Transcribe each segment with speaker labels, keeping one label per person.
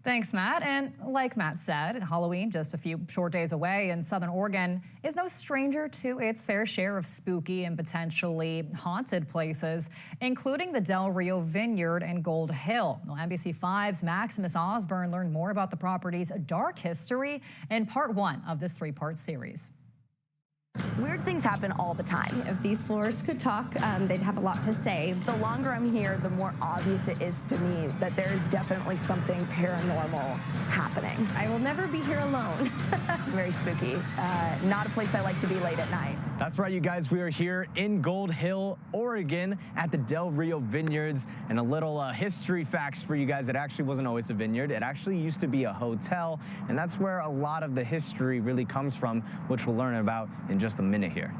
Speaker 1: Thanks, Matt. And like Matt said, Halloween, just a few short days away in Southern Oregon, is no stranger to its fair share of spooky and potentially haunted places, including the Del Rio Vineyard and Gold Hill. Well, NBC5's Maximus Osborne learned more about the property's dark history in part 1 of this 3-part series.
Speaker 2: Weird things happen all the time.
Speaker 3: If these floors could talk, they'd have a lot to say.
Speaker 2: The longer I'm here, the more obvious it is to me that there is definitely something paranormal happening.
Speaker 3: I will never be here alone.
Speaker 2: Very spooky. Not a place I like to be late at night.
Speaker 4: That's right, you guys. We are here in Gold Hill, Oregon at the Del Rio Vineyards. And a little history facts for you guys. It actually wasn't always a vineyard. It actually used to be a hotel. And that's where a lot of the history really comes from, which we'll learn about in just a minute here.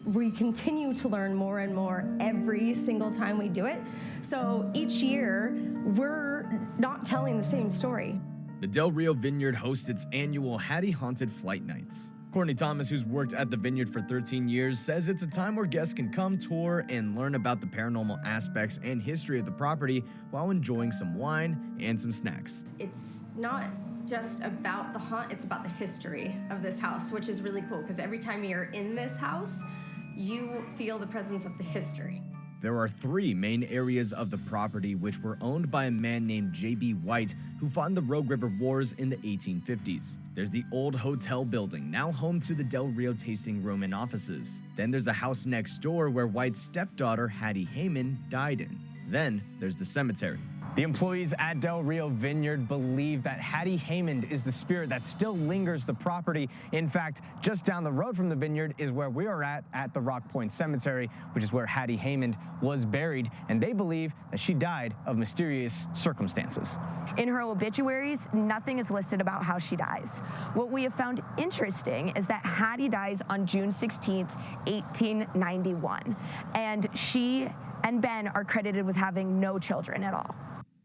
Speaker 3: We continue to learn more and more every single time we do it. So each year, we're not telling the same story.
Speaker 4: The Del Rio Vineyard hosts its annual Hattie Haunted Flight Nights. Courtney Thomas, who's worked at the vineyard for 13 years, says it's a time where guests can come, tour, and learn about the paranormal aspects and history of the property while enjoying some wine and some snacks.
Speaker 3: It's not just about the haunt, it's about the history of this house, which is really cool because every time you're in this house, you feel the presence of the history.
Speaker 4: There are 3 main areas of the property which were owned by a man named J.B. White, who fought in the Rogue River Wars in the 1850s. There's the old hotel building, now home to the Del Rio tasting room and offices. Then there's a house next door where White's stepdaughter, Hattie Heyman, died in. Then there's the cemetery. The employees at Del Rio Vineyard believe that Hattie Heyman is the spirit that still lingers the property. In fact, just down the road from the vineyard is where we are at the Rock Point Cemetery, which is where Hattie Heyman was buried, and they believe that she died of mysterious circumstances.
Speaker 2: In her obituaries, nothing is listed about how she dies. What we have found interesting is that Hattie dies on June 16th, 1891, and she and Ben are credited with having no children at all.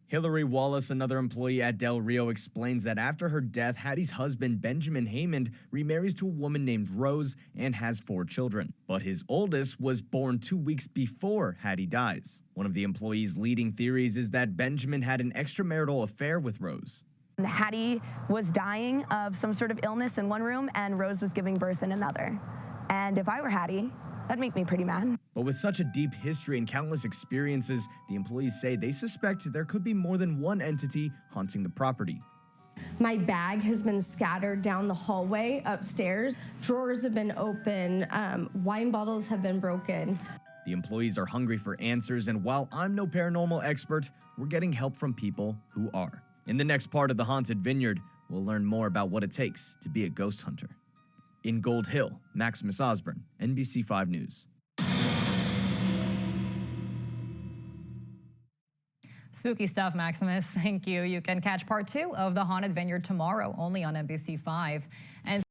Speaker 4: Hillary Wallace, another employee at Del Rio, explains that after her death, Hattie's husband, Benjamin Heyman, remarries to a woman named Rose and has 4 children. But his oldest was born 2 weeks before Hattie dies. One of the employees' leading theories is that Benjamin had an extramarital affair with Rose.
Speaker 2: Hattie was dying of some sort of illness in one room, and Rose was giving birth in another. And if I were Hattie, that'd make me pretty mad. But
Speaker 4: with such a deep history and countless experiences, the employees say they suspect there could be more than one entity haunting the property.
Speaker 3: My bag has been scattered down the hallway upstairs. Drawers have been open. Wine bottles have been broken.
Speaker 4: The employees are hungry for answers, and while I'm no paranormal expert, we're getting help from people who are. In the next part of the Haunted Vineyard, we'll learn more about what it takes to be a ghost hunter. In Gold Hill, Maximus Osborne, NBC5 News.
Speaker 1: Spooky stuff, Maximus. Thank you. You can catch part 2 of the Haunted Vineyard tomorrow, only on NBC5. And